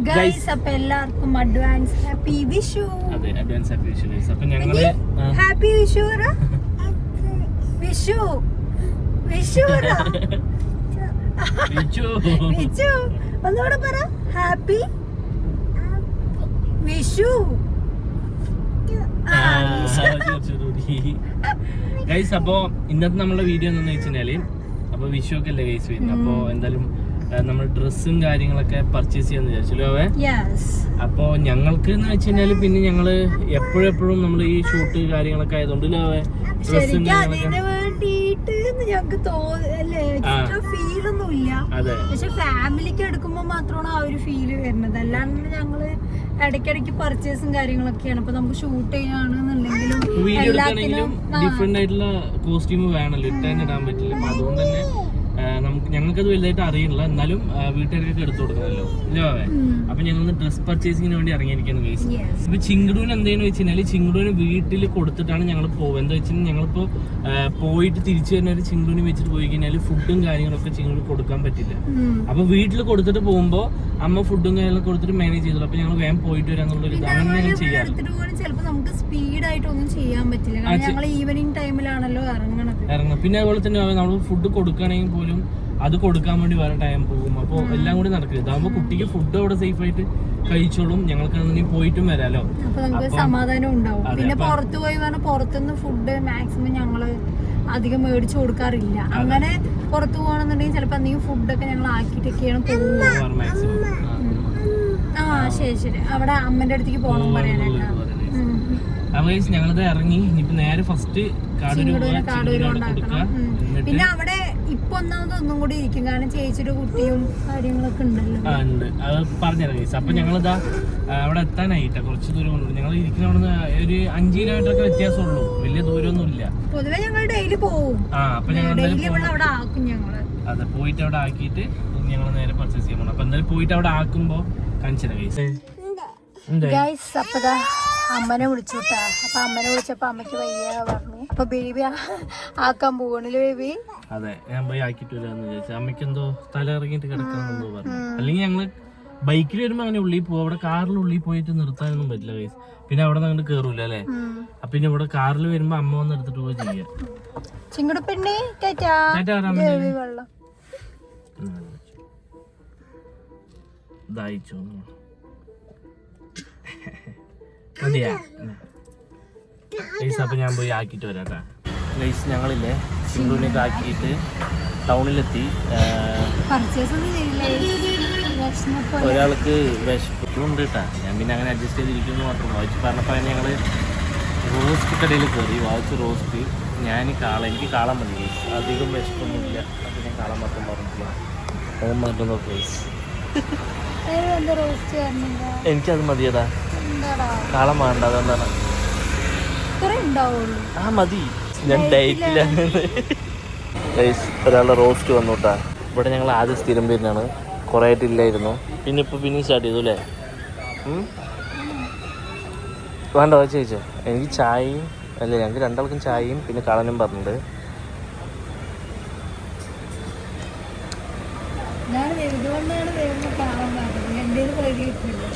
Guys അപ്പൊ എല്ലാവർക്കും advance happy Vishu. അതെ, അഡ്വാൻസ് ഹാപ്പി വിഷു ഗൈസ്. അപ്പൊ ഞങ്ങള് ഹാപ്പി വിഷു വിഷു വിഷു വിഷു ഒന്നുകൂടെ പറ. ഹാപ്പി വിഷു. ഗൈസ് അപ്പൊ ഇന്നത്തെ നമ്മളെ വീഡിയോ എന്താന്ന് വെച്ചാല്, അപ്പൊ വിഷു ഒക്കെ അല്ലേ ഗൈസ് വരുന്നത്. അപ്പൊ എന്തായാലും നമ്മൾ ഡ്രസ്സും കാര്യങ്ങളൊക്കെ പർച്ചേസ് ചെയ്യാന്ന് വിചാരിച്ചല്ലോ. അപ്പൊ ഞങ്ങൾക്ക് എന്ന് വെച്ച് കഴിഞ്ഞാല് പിന്നെ ഞങ്ങള് എപ്പോഴും നമ്മൾ ഈ ഷൂട്ട് കാര്യങ്ങളൊക്കെ ആയതുകൊണ്ട് ഡ്രസ്സും പക്ഷെ ഫാമിലിക്ക് എടുക്കുമ്പോ മാത്രമാണ് ആ ഒരു ഫീല് വരുന്നത്. അല്ലാണ്ട് ഞങ്ങള് ഇടയ്ക്കിടയ്ക്ക് പർച്ചേസും കാര്യങ്ങളൊക്കെയാണ്. അപ്പൊ നമുക്ക് ഷൂട്ട് ചെയ്യാണെന്നുണ്ടെങ്കിലും ഡിഫറെന്റ് ആയിട്ടുള്ള കോസ്റ്റ്യൂം വേണമല്ലോ, ഇടാൻ പറ്റില്ല. അപ്പൊ അതുകൊണ്ട് തന്നെ ഞങ്ങൾക്കത് വലുതായിട്ട് അറിയില്ല, എന്നാലും വീട്ടുകാർക്കൊക്കെ എടുത്തു കൊടുക്കണമല്ലോ അല്ലേ. അപ്പൊ ഞങ്ങൾ ഡ്രസ് പർച്ചേസിങ്ങിന് വേണ്ടി ഇറങ്ങിയിരിക്കുന്നു ഗൈസ്. ഇപ്പൊ ചിങ്കടൂന് എന്താണെന്ന് വെച്ച് കഴിഞ്ഞാല്, ചിങ്കടൂന് വീട്ടിൽ കൊടുത്തിട്ടാണ് ഞങ്ങൾ പോകുക. എന്താ വെച്ചാൽ ഞങ്ങളിപ്പോ പോയിട്ട് തിരിച്ചു വരുന്ന ഒരു ചിങ്കടൂന് വെച്ചിട്ട് പോയി കഴിഞ്ഞാൽ ഫുഡും കാര്യങ്ങളൊക്കെ ചിങ്കടൂന് കൊടുക്കാൻ പറ്റില്ല. അപ്പൊ വീട്ടിൽ കൊടുത്തിട്ട് പോകുമ്പോ അമ്മ ഫുഡും കാര്യങ്ങളൊക്കെ കൊടുത്തിട്ട് മാനേജ് ചെയ്തോളൂ. അപ്പൊ ഞങ്ങൾ വേഗം പോയിട്ട് വരാന്നുള്ളൊരു ഇതാണ് ചെയ്യാറ്. ചിലപ്പോ നമുക്ക് സ്പീഡായിട്ടൊന്നും ചെയ്യാൻ പറ്റില്ല, ഞങ്ങൾ ഈവനിങ് ടൈമിലാണല്ലോ ഇറങ്ങണം. പിന്നെ അതുപോലെ തന്നെ നമ്മൾ ഫുഡ് കൊടുക്കുകയാണെങ്കിൽ പോലും അത് കൊടുക്കാൻ വേണ്ടി വേറെ ടൈം പോകും. അപ്പോൾ എല്ലാം കൂടി നടക്കില്ല. ഇതാകുമ്പോ കുട്ടിക്ക് ഫുഡ് അവിടെ സേഫ് ആയിട്ട് കഴിച്ചോളും, ഞങ്ങൾക്ക് പോയിട്ടും വരാലോ. അപ്പൊ നമുക്ക് സമാധാനം ഉണ്ടാവും. പിന്നെ പുറത്തു പോയി പറഞ്ഞാൽ പുറത്തുനിന്ന് ഫുഡ് മാക്സിമം ഞങ്ങള് അധികം മേടിച്ചു കൊടുക്കാറില്ല. അങ്ങനെ പുറത്തു പോകണമെന്നുണ്ടെങ്കിൽ ചിലപ്പോ എന്തെങ്കിലും ഫുഡൊക്കെ ഞങ്ങൾ ആക്കിയിട്ടൊക്കെയാണ് പോകുന്നത്. ശരി അവിടെ അമ്മന്റെ അടുത്തേക്ക് പോകണം പറയാനായിട്ട്. ഞങ്ങളത് ഇറങ്ങി. ഇനിയിപ്പോ നേരെ ഫസ്റ്റ് പിന്നെ അവിടെ ഇപ്പൊ ഒന്നും കൂടി ഇരിക്കും, കാരണം ചേച്ചിയുടെ കുട്ടിയും കാര്യങ്ങളൊക്കെ ഉണ്ടല്ലോ. അത് പറഞ്ഞിറങ്ങി. അപ്പൊ ഞങ്ങളിതാ അവിടെ എത്താനായിട്ടാ, കുറച്ച് ദൂരം കൊണ്ടു. ഞങ്ങൾ ഇരിക്കുന്ന അവിടെ നിന്ന് ഒരു 5 കിലോമീറ്റർ വ്യത്യാസമുള്ളൂ, വലിയ ദൂരമൊന്നും ഇല്ല. പൊതുവെ ഞങ്ങൾ ഡെയിലി പോവും. അപ്പൊ ഞങ്ങൾ അവിടെ ആക്കും ഞങ്ങള്. അതെ, പോയിട്ട് അവിടെ ആക്കിയിട്ട് ഞങ്ങൾ നേരെ പർച്ചേസ് ചെയ്യാൻ പോകണം. അപ്പൊ എന്തായാലും പോയിട്ട് അവിടെ ആക്കുമ്പോ കാണിച്ചത് ഗൈസ്. അപ്പതാ അമ്മനെ വിളിച്ചു കേട്ടാ. അപ്പൊ അമ്മനെ വിളിച്ചപ്പോ അമ്മയ്ക്ക് വയ്യ പറഞ്ഞു. അപ്പൊ ബേബി ആക്കാൻ പോകണില്ല ബേബി. അതെ, ഞാൻ പോയി ആക്കിട്ട് വരാന്ന് വിചാരിച്ചു. അമ്മയ്ക്ക് എന്തോ തല ഇറങ്ങിയിട്ട് കിടക്കാന്നെന്തോ പറഞ്ഞു. അല്ലെങ്കിൽ ഞങ്ങള് ബൈക്കിൽ വരുമ്പോ അങ്ങനെ ഉള്ളിൽ പോകും. അവിടെ കാറിൽ ഉള്ളിൽ പോയിട്ട് നിർത്താനൊന്നും പറ്റില്ല ഗൈസ്. പിന്നെ അവിടെ നിന്ന് അങ്ങോട്ട് കേറൂല അല്ലേ. അപ്പൊ പിന്നെ ഇവിടെ കാറിൽ വരുമ്പോ അമ്മ വന്ന് എടുത്തിട്ട് പോയി ചെയ്യാം. ചിങ്ങടപ്പെണ്ണേ വെള്ളം ദാഹിച്ചോ മതിയാ ഗൈസ്. അപ്പൊ ഞാൻ പോയി ആക്കിയിട്ട് വരാട്ടാ ഗൈസ്. ഞങ്ങളില്ലേ ചിങ്കടൂനൊക്കെ ആക്കിയിട്ട് ടൗണിലെത്തി. ഒരാൾക്ക് വിശപ്പുണ്ട് കേട്ടാ. ഞാൻ പിന്നെ അങ്ങനെ അഡ്ജസ്റ്റ് ചെയ്തിരിക്കുന്നു മാത്രം. വായിച്ച് പറഞ്ഞപ്പോൾ തന്നെ ഞങ്ങൾ റോസ്റ്റ് കടയിൽ കയറി. വായിച്ച് റോസ്റ്റ്. ഞാൻ എനിക്ക് കാള മതി ഗൈസ്, അധികം വിശപ്പൊന്നുമില്ല. അപ്പം ഞാൻ കാള മാത്രം പറഞ്ഞിട്ടില്ല. അത് മാറ്റം നോക്ക് ഗൈസ്. എനിക്കത് മതിയതാ, കാളം വേണ്ട. അതുകൊണ്ടാണ് മതി. ഞാൻ ഡയറ്റിലാണ് ഗൈസ്. ഒരാളുടെ റോസ്റ്റ് വന്നു കേട്ടാ. ഇവിടെ ഞങ്ങൾ ആദ്യം സ്ഥിരം പേരിനാണ്, കുറേ ആയിട്ടില്ലായിരുന്നു. പിന്നെ സ്റ്റാർട്ട് ചെയ്തു അല്ലേ. വേണ്ട ചോദിച്ചോ. എനിക്ക് ചായയും അല്ലേ, ഞങ്ങൾക്ക് രണ്ടാൾക്കും ചായയും പിന്നെ കളനും പറഞ്ഞിട്ടുണ്ട്.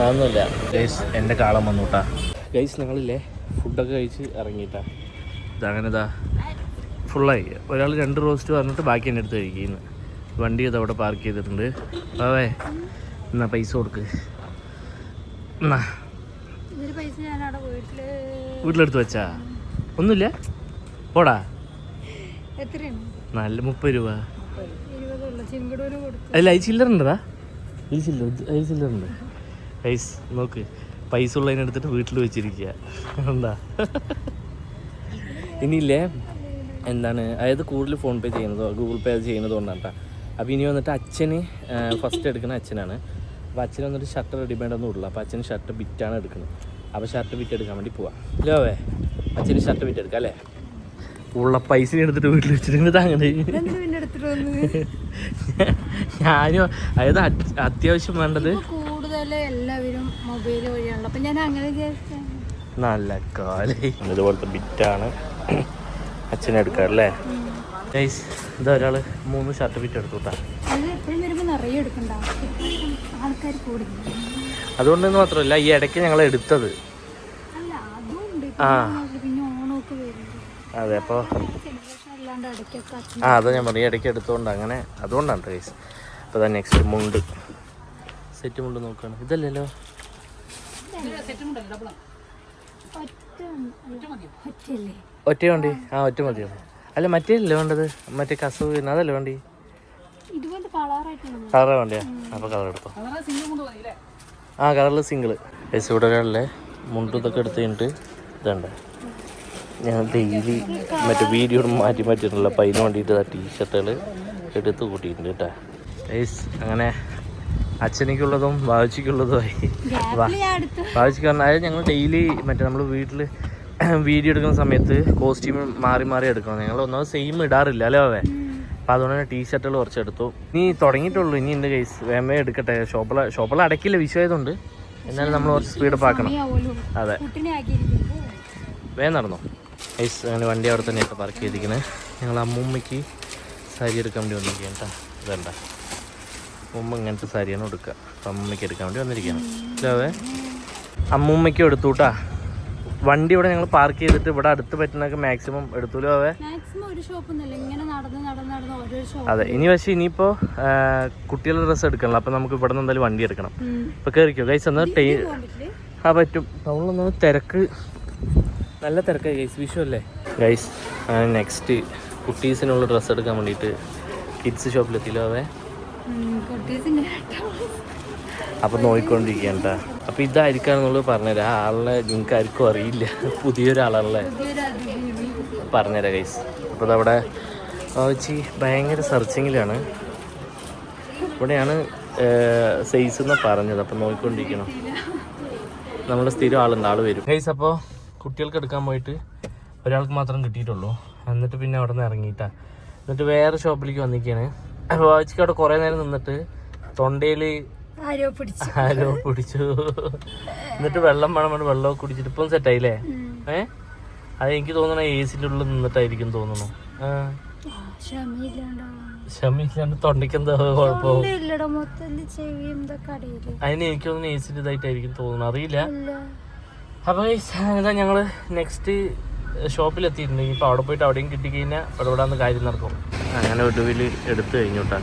അതൊന്നുമില്ല ഗൈസ്, എൻ്റെ കാളം വന്നു കേട്ടാ. ഗൈസ് ഞങ്ങളില്ലേ ഫുഡൊക്കെ കഴിച്ച് ഇറങ്ങിയിട്ടാ. ഇതങ്ങനെ ഇതാ ഫുള്ളായി. ഒരാൾ 2 റോസ്റ്റ് പറഞ്ഞിട്ട് ബാക്കി എൻ്റെ അടുത്ത് കഴിക്കുന്നു. വണ്ടി ഇത് അവിടെ പാർക്ക് ചെയ്തിട്ടുണ്ട്. അവേ എന്നാ പൈസ കൊടുക്ക്. എന്നാ വീട്ടിലെടുത്ത് വെച്ചാ ഒന്നുമില്ല. പോടാ. നല്ല 30 രൂപ. അല്ല അതിൽ ചില്ലറുണ്ടതാ, അതിൽ ചില്ലറുണ്ട് പൈസ. നോക്ക്, പൈസ ഉള്ളതിനെടുത്തിട്ട് വീട്ടിൽ വെച്ചിരിക്കുക. എന്താ ഇനിയില്ലേ എന്താണ്, അതായത് കൂടുതൽ ഫോൺ പേ ചെയ്യുന്നതോ ഗൂഗിൾ പേ ചെയ്യുന്നത് കൊണ്ടാണ് കേട്ടോ. അപ്പോൾ ഇനി വന്നിട്ട് അച്ഛന് ഫസ്റ്റ് എടുക്കുന്ന അച്ഛനാണ്. അപ്പോൾ അച്ഛന് വന്നിട്ട് ഷർട്ട് റെഡിമെയ്ഡ് ഒന്നും ഇല്ല. അപ്പോൾ അച്ഛന് ഷർട്ട് ബിറ്റാണ് എടുക്കുന്നത്. അപ്പോൾ ഷർട്ട് ബിറ്റ് എടുക്കാൻ വേണ്ടി പോവാം അല്ലേ. അച്ഛന് ഷർട്ട് ബിറ്റ് എടുക്കാം അല്ലേ. ഉള്ള പൈസ എടുത്തിട്ട് വീട്ടിൽ വെച്ചിട്ട് താങ്ങണേ. ഞാനും അതായത് അത്യാവശ്യം വേണ്ടത് എല്ലാവരും മൊബൈൽ വഴിയാണല്ലോ. അപ്പൊ ഞാൻ അങ്ങനെ നല്ല കാലേ ഇതുപോലത്തെ ബിറ്റാണ് അച്ഛനെ എടുക്കാറല്ലേ. ഇതാ ഒരാള് 3 ഷർട്ട് ബിറ്റ് എടുത്തു കേട്ടാ. അത് എപ്പോഴും വരുമ്പോ നിറയെ എടുക്കണ്ട, ആൾക്കാർ കൂടുതൽ. അതുകൊണ്ടെന്ന് മാത്രമല്ല ഈ ഇടയ്ക്ക് ഞങ്ങൾ എടുത്തത്. അല്ല അതുണ്ട് ആ പിന്നെ ഓണമൊക്കെ വരുന്നുണ്ട്. അതെ, അപ്പോൾ സെലിബ്രേഷൻ അല്ലാണ്ട് ഇടയ്ക്കൊക്കെ അത് ഞാൻ പറയും ഇടയ്ക്ക് എടുത്തുകൊണ്ട് അങ്ങനെ അതുകൊണ്ടാണ് ഗൈസ്. അപ്പോൾ തന്നെ നെക്സ്റ്റ് മുണ്ട്, സെറ്റ് മുണ്ട് നോക്കുകയാണ്. ഇതല്ലല്ലോ ഒറ്റ വണ്ടി. ഒറ്റ മതിയോ? അല്ല മറ്റേ അല്ലേ വേണ്ടത്, മറ്റേ കസവ് പിന്നെ അതല്ലേ വണ്ടി, കളറ് വേണ്ടിയാ? അപ്പോൾ കളർ എടുത്തോ. കളറിൽ സിംഗിള്. ഗൈസ് ഇവിടെ ഒരാളല്ലേ മുണ്ട് ഇതൊക്കെ എടുത്ത് കഴിഞ്ഞിട്ട് ഇതുണ്ട്. ഞാൻ ഡെയിലി മറ്റേ വീഡിയോ മാറ്റി മാറ്റിയിട്ടുള്ള അപ്പം അതിന് വേണ്ടിയിട്ട് ടീഷർട്ടുകൾ എടുത്ത് കൂട്ടിയിട്ടുണ്ട് കേട്ടോ ഗൈസ്. അങ്ങനെ അച്ഛനിക്കുള്ളതും വാവച്ചിക്കുള്ളതുമായി. വാവച്ചിക്ക് പറഞ്ഞാൽ അതായത് ഞങ്ങൾ ഡെയിലി മറ്റേ നമ്മൾ വീട്ടിൽ വീഡിയോ എടുക്കുന്ന സമയത്ത് കോസ്റ്റ്യൂം മാറി മാറി എടുക്കണം. ഞങ്ങൾ ഒന്നാമത് സെയിം ഇടാറില്ല അല്ലേ അവേ. അപ്പോൾ അതുകൊണ്ട് തന്നെ ടീഷർട്ടുകൾ കുറച്ചെടുത്തു. ഇനി തുടങ്ങിയിട്ടുള്ളൂ, ഇനി ഉണ്ട് ഗൈസ്. വേമേ എടുക്കട്ടെ. ഷോപ്പിൽ അടയ്ക്കില്ല, വിഷയമായതുകൊണ്ട്. എന്നാലും നമ്മൾ കുറച്ച് സ്പീഡപ്പ് ആക്കണം. അതെ, വേഗം നടന്നോ ഗൈസ്. അങ്ങനെ വണ്ടി അവിടെ തന്നെയാണ് പാർക്ക് ചെയ്തിരിക്കുന്നത്. ഞങ്ങൾ അമ്മൂമ്മയ്ക്ക് സാരി എടുക്കാൻ വേണ്ടി വന്നിരിക്കുകയാണ് കേട്ടോ. ഇതണ്ട അമ്മൂമ്മ ഇങ്ങനത്തെ സാരിയാണ് എടുക്കുക. അപ്പം അമ്മൂമ്മയ്ക്ക് എടുക്കാൻ വേണ്ടി വന്നിരിക്കുകയാണ്. അല്ലേ അമ്മൂമ്മയ്ക്കും എടുത്തു കേട്ടാ. വണ്ടി ഇവിടെ ഞങ്ങൾ പാർക്ക് ചെയ്തിട്ട് ഇവിടെ അടുത്ത് പറ്റുന്നൊക്കെ മാക്സിമം എടുത്തല്ലോ അവേ. അതെ, ഇനി പക്ഷേ ഇനിയിപ്പോൾ കുട്ടികളുടെ ഡ്രസ്സ് എടുക്കണല്ലോ. അപ്പം നമുക്ക് ഇവിടെ നിന്ന് എന്തായാലും വണ്ടി എടുക്കണം. ഇപ്പം കയറിക്കോ ഗൈസ്. എന്നാൽ പറ്റും. ടൗണിലൊന്നും തിരക്ക്, നല്ല തിരക്കായി ഗൈസ്. വിഷു അല്ലേ ഗൈസ്. നെക്സ്റ്റ് കുട്ടീസിനുള്ള ഡ്രസ്സ് എടുക്കാൻ വേണ്ടിയിട്ട് കിഡ്സ് ഷോപ്പിലെത്തിയില്ലോ അവേ. അപ്പം നോക്കിക്കൊണ്ടിരിക്കുകയാണ് കേട്ടോ. അപ്പോൾ ഇതായിരിക്കാണെന്നുള്ളത് പറഞ്ഞുതരാം. ആ ആളിനെ നിങ്ങൾക്ക് ആർക്കും അറിയില്ല, പുതിയൊരാളാണല്ലേ. പറഞ്ഞുതരാം ഗൈസ്. അപ്പോൾ അതവിടെ വെച്ച് ഭയങ്കര സെർച്ചിങ്ങിലാണ്. ഇവിടെയാണ് സൈസ് എന്ന് പറഞ്ഞത്. അപ്പം നോക്കിക്കൊണ്ടിരിക്കണം. നമ്മുടെ സ്ഥിരം ആളുണ്ട്, ആൾ വരും ഗൈസ്. അപ്പോൾ കുട്ടികൾക്ക് എടുക്കാൻ പോയിട്ട് ഒരാൾക്ക് മാത്രം കിട്ടിയിട്ടുള്ളൂ. എന്നിട്ട് പിന്നെ അവിടെ നിന്ന് ഇറങ്ങിയിട്ടാണ്. എന്നിട്ട് വേറെ ഷോപ്പിലേക്ക് വന്നിരിക്കുകയാണ്. അപ്പോൾ വാച്ചിക്ക് അവിടെ കുറേ നേരം നിന്നിട്ട് തൊണ്ടയിൽ ആരോ പിടിച്ചു. എന്നിട്ട് വെള്ളം വേണം, വെള്ളമൊക്കെ കുടിച്ചിട്ട് ഇപ്പം സെറ്റായില്ലേ? അത് എനിക്ക് തോന്നണ AC-ൻ്റെ ഉള്ളിൽ നിന്നിട്ടായിരിക്കും തോന്നുന്നു. ക്ഷമയില്ലാണ്ട് തൊണ്ടയ്ക്ക് എന്താ കുഴപ്പവും. അതിന് എനിക്ക് തോന്നുന്നു AC-ൻ്റെ ഇതായിട്ടായിരിക്കും തോന്നുന്നു, അറിയില്ല. അപ്പോൾ ഇതാ ഞങ്ങൾ നെക്സ്റ്റ് ഷോപ്പിലെത്തിയിട്ടുണ്ട്. ഇപ്പോൾ അവിടെ പോയിട്ട് അവിടെയും കിട്ടിക്കഴിഞ്ഞാൽ അവിടെ നിന്ന് കാര്യം നടക്കും. അങ്ങനെ ഒടുവിൽ എടുത്തു കഴിഞ്ഞു കേട്ടോ.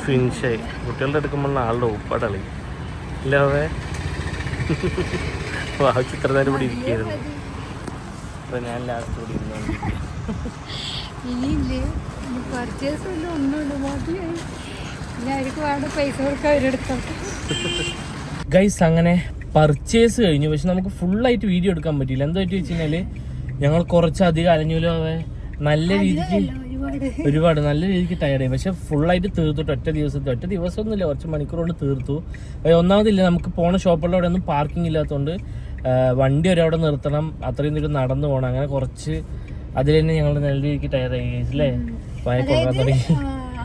ഫിനിഷായി. കുട്ടികളുടെ എടുക്കുമ്പോൾ ആളുടെ ഉപ്പാടളി ഇല്ലാവേ. വാച്ച് ഇത്ര നേരം ഇവിടെ ഇരിക്കുകയായിരുന്നു. അപ്പോൾ ഞാൻ ലാസ്റ്റ് കൂടി ഗൈസ്. അങ്ങനെ പർച്ചേസ് കഴിഞ്ഞു. പക്ഷെ നമുക്ക് ഫുള്ളായിട്ട് വീഡിയോ എടുക്കാൻ പറ്റിയില്ല. എന്താ പറ്റി വെച്ച് കഴിഞ്ഞാൽ ഞങ്ങൾ കുറച്ചധികം അലഞ്ഞൂലോ അവേ. നല്ല രീതിക്ക് ഒരുപാട് നല്ല രീതിക്ക് ടയർഡായി. പക്ഷെ ഫുള്ളായിട്ട് തീർത്തിട്ട് ഒറ്റ ദിവസമൊന്നുമില്ല, കുറച്ച് മണിക്കൂർ കൊണ്ട് തീർത്തു. ഒന്നാമതില്ല, നമുക്ക് പോണ ഷോപ്പുകളുടെ അവിടെ ഒന്നും പാർക്കിംഗ് ഇല്ലാത്തതുകൊണ്ട് വണ്ടി ഒരവിടെ നിർത്തണം, അത്രയും ദൂരം നടന്നു പോകണം. അങ്ങനെ കുറച്ച് അതിൽ തന്നെ ഞങ്ങൾ നല്ല രീതിക്ക് ടയർഡായി അല്ലേ.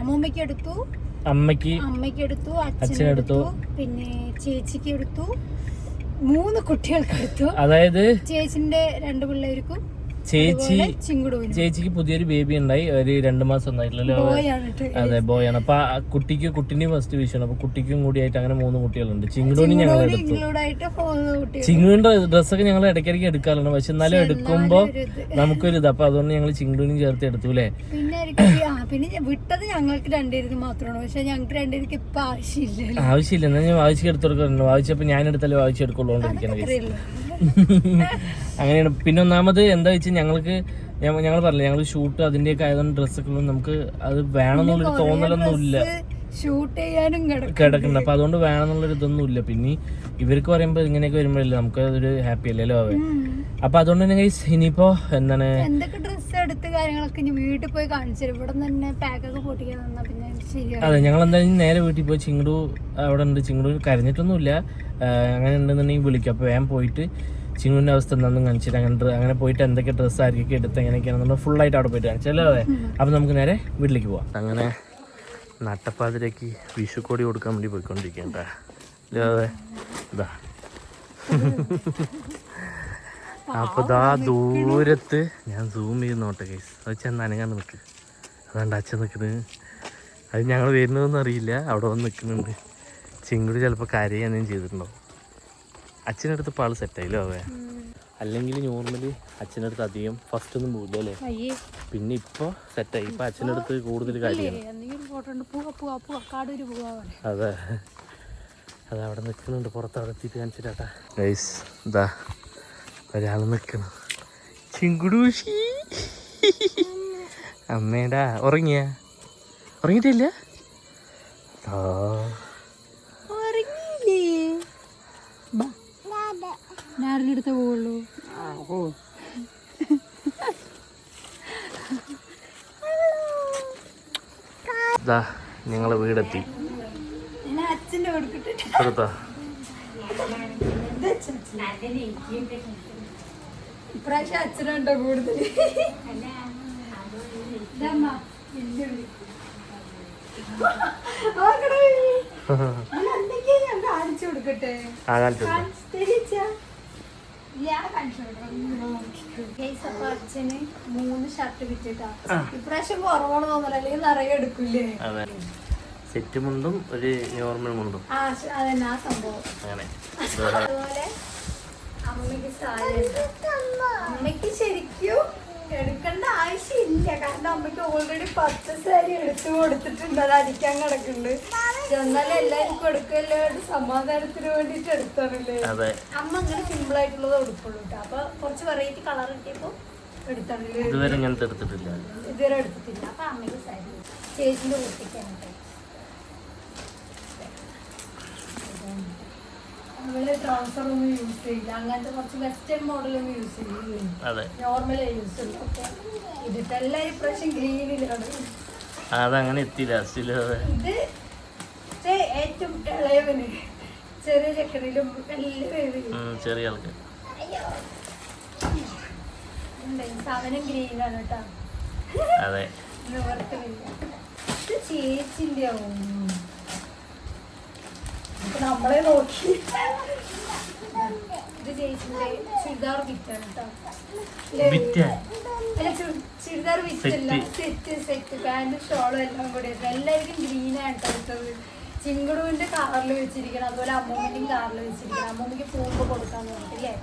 അമ്മയ്ക്ക് എടുത്തു, അച്ഛനെടുത്തു, പിന്നെ ചേച്ചിക്ക് എടുത്തു, 3 കുട്ടികൾക്ക് എടുത്തു. അതായത് ചേച്ചിന്റെ 2 പിള്ളേർക്കും. ചേച്ചിക്ക് പുതിയൊരു ബേബി ഉണ്ടായി, ഒരു 2 മാസം ഒന്നായിട്ടില്ലല്ലോ. അതെ, ബോയാണ്. അപ്പൊ കുട്ടിന്റെയും ഫസ്റ്റ് വിഷയമാണ്. അപ്പൊ കുട്ടിക്കും കൂടി ആയിട്ട് അങ്ങനെ 3 കുട്ടികളുണ്ട്. ചിങ്ങുടൂനും ഞങ്ങൾ എടുത്തു. ചിങ്ങുവിന്റെ ഡ്രസ്സൊക്കെ ഞങ്ങൾ ഇടയ്ക്കിടയ്ക്ക് എടുക്കാറുണ്ട്. പക്ഷെ എന്നാലും എടുക്കുമ്പോ നമുക്കൊരു ഇത്. അപ്പൊ അതുകൊണ്ട് ഞങ്ങൾ ചിങ്ങുടൂനും ചേർത്ത് എടുത്തു അല്ലേ. പിന്നെ വിട്ടത് ഞങ്ങൾക്ക് 2 പേർക്ക് മാത്രമാണ്. പക്ഷെ ഞങ്ങൾക്ക് 2 പേർക്ക് ഇപ്പൊ ആവശ്യമില്ല. എന്നാൽ ഞാൻ വായിച്ച് എടുത്തു കൊടുക്കാറുണ്ട്. വായിച്ചപ്പോ ഞാൻ എടുത്താലേ വായിച്ച് എടുക്കുള്ളൂണ്ടിരിക്കുന്നത്. അങ്ങനെയാണ്. പിന്നെ ഒന്നാമത് എന്താ വെച്ചാൽ ഞങ്ങൾ പറഞ്ഞില്ല, ഞങ്ങൾ ഷൂട്ട് അതിന്റെയൊക്കെ ആയതുകൊണ്ട് ഡ്രസ്സൊക്കെ നമുക്ക് അത് വേണമെന്നുള്ളൊരു തോന്നലൊന്നും ഇല്ല. ഷൂട്ട് ചെയ്യാനും കിടക്കുന്നുണ്ട്. അപ്പൊ അതുകൊണ്ട് വേണമെന്നുള്ളൊരു ഇതൊന്നും ഇല്ല. പിന്നെ ഇവർക്ക് പറയുമ്പോൾ ഇങ്ങനെയൊക്കെ വരുമ്പോഴല്ലേ നമുക്ക് അതൊരു ഹാപ്പി അല്ലല്ലോ അവൻ. അപ്പൊ അതുകൊണ്ട് തന്നെ ഇനിയിപ്പോ എന്താണ് എന്തൊക്കെ ഡ്രസ്സ് എടുത്ത് കാര്യങ്ങളൊക്കെ വീട്ടിൽ പോയി കാണിച്ചു. ഇവിടെ തന്നെ പാക്കൊക്കെ പൊട്ടിക്കാൻ തന്നാ പിന്നെ ശരിയാണ്. അതെ, ഞങ്ങൾ എന്തായാലും നേരെ വീട്ടിൽ പോയി ചിങ്ങടു അവിടെ ഉണ്ട്. ചിങ്ങടു കരഞ്ഞിട്ടൊന്നുമില്ല. അങ്ങനെ ഉണ്ടെന്നുണ്ടെങ്കിൽ വിളിക്കും. അപ്പോൾ വേഗം പോയിട്ട് ചിങ്ങുവിൻ്റെ അവസ്ഥ എന്താണെന്ന് കാണിച്ചിട്ട് അങ്ങനെ പോയിട്ട് എന്തൊക്കെ ഡ്രസ്സ് ആയിരിക്കും എടുത്ത് എങ്ങനെയൊക്കെയാണെന്നുള്ള ഫുള്ളായിട്ട് അവിടെ പോയിട്ട് കാണിച്ചല്ലോ. അതെ, അപ്പോൾ നമുക്ക് നേരെ വീട്ടിലേക്ക് പോവാം. അങ്ങനെ നട്ടപ്പാതിരേക്ക് വിഷുക്കോടി കൊടുക്കാൻ വേണ്ടി പോയിക്കൊണ്ടിരിക്കേണ്ട അതെ. ഇതാ അപ്പോൾ ഇതാ ദൂരത്ത് ഞാൻ സൂം ചെയ്ത് നോട്ടെ കേസ് അത് ചെന്ന് അനങ്ങാണ്ട് നിൽക്ക്. അതുകൊണ്ട് അച്ഛൻ നിൽക്കുന്നത് അത് ഞങ്ങൾ വരുന്നതെന്ന് അറിയില്ല. അവിടെ വന്ന് നിൽക്കുന്നുണ്ട്. ചിങ്കുടി ചിലപ്പോൾ കരയുകയും ചെയ്തിട്ടുണ്ടോ. അച്ഛനടുത്ത് ഇപ്പോൾ ആൾ സെറ്റായില്ലോ അവേ. അല്ലെങ്കിൽ നോർമലി അച്ഛനടുത്ത് അധികം ഫസ്റ്റ് ഒന്നും പോകില്ല അല്ലേ. പിന്നെ ഇപ്പോൾ സെറ്റായി. ഇപ്പം അച്ഛനടുത്ത് കൂടുതൽ കാര്യമാണ്. അതെ അത് അവിടെ നിൽക്കുന്നുണ്ട്. പുറത്ത് അവിടെ എത്തിയിട്ട് കാണിച്ചിട്ടാ ഗൈസ്. ഇതാ ഒരാൾ നിൽക്കണം. ചിങ്കുടൂഷി അമ്മേടാ. ഉറങ്ങിയിട്ടില്ല. ഞാറിനടുത്ത് പോവുള്ളൂ. ഞങ്ങളെ വീടെത്തി. അച്ഛൻ്റെ എടുത്താ ഇപ്രാവശ്യം അച്ഛനുണ്ടോ കൂടുതൽ. കാണിച്ചു കൊടുക്കട്ടെ. അച്ഛന് 3 ഷർട്ട് വിറ്റിട്ടാ. ഇപ്രാവശ്യം കുറവാണ് തോന്നല, അല്ലെങ്കിൽ നിറയെ എടുക്കൂലേ. സെറ്റ് മുണ്ടും ഒരു നോർമൽ മുണ്ടും. അതന്നെ ആ സംഭവം. അതുപോലെ അമ്മയ്ക്ക് സാരി. അമ്മയ്ക്ക് ശരിക്കും എടുക്കേണ്ട ആവശ്യമില്ല, കാരണം അമ്മയ്ക്ക് ഓൾറെഡി 10 സാരി എടുത്തു കൊടുത്തിട്ടുണ്ട്. അത് അടിക്കാൻ കിടക്കുന്നുണ്ട്. എന്നാലും എല്ലാവർക്കും എടുക്കല്ലോ, സമാധാനത്തിന് വേണ്ടിട്ട് എടുത്താണല്ലേ. അമ്മ അങ്ങനെ സിമ്പിൾ ആയിട്ടുള്ളത് എടുക്കുള്ളൂ കേട്ടോ. അപ്പൊ കുറച്ച് വെറൈറ്റി കളർ കിട്ടിയപ്പോ എടുത്താണല്ലേ. ഇതുവരെ എടുത്തിട്ടില്ല. അപ്പൊ അമ്മയ്ക്ക് സാരി ചേച്ചിന്റെ കുട്ടിക്കാണ്. നമ്മള് ട്രൗസർ ഒന്നും യൂസ് ചെയ്യില്ല, അങ്ങനത്തെ കുറച്ച് വെസ്റ്റേൺ മോഡലൊന്നും യൂസ് ചെയ്യില്ല, നോർമലേ യൂസ് ചെയ്യും. ഇതിട്ട് എല്ലാവരും ഇപ്രാവശ്യം ഗ്രീനിലാണ്. അതങ്ങനെ എത്തിയില്ല. ഇത് ഏറ്റവും ഇളയവന്, ചെറിയ ചക്കരയിലും ചെറിയ ആൾക്ക് അവനും ഗ്രീനാണ് കേട്ടോ. ഇത് ചേച്ചിന്റെ നമ്മളെ നോക്കി. ഇത് ചേച്ചിന്റെ ചുരിദാർ വിറ്റാണ് കേട്ടോ. ചുരിദാർ വിറ്റല്ല, സെറ്റ് പാന്റും ഷോളും എല്ലാം കൂടി എല്ലാവർക്കും ഗ്രീനാണ് എടുത്തത്. ചിങ്കുടുവിന്റെ കാറിൽ വെച്ചിരിക്കണം, അതുപോലെ അമ്മൂമ്മന്റെയും കാറിൽ വെച്ചിരിക്കണം. അമ്മൂമ്മക്ക് പോകുമ്പോ കൊടുക്കാന്ന് പറഞ്ഞിട്ടില്ലേ.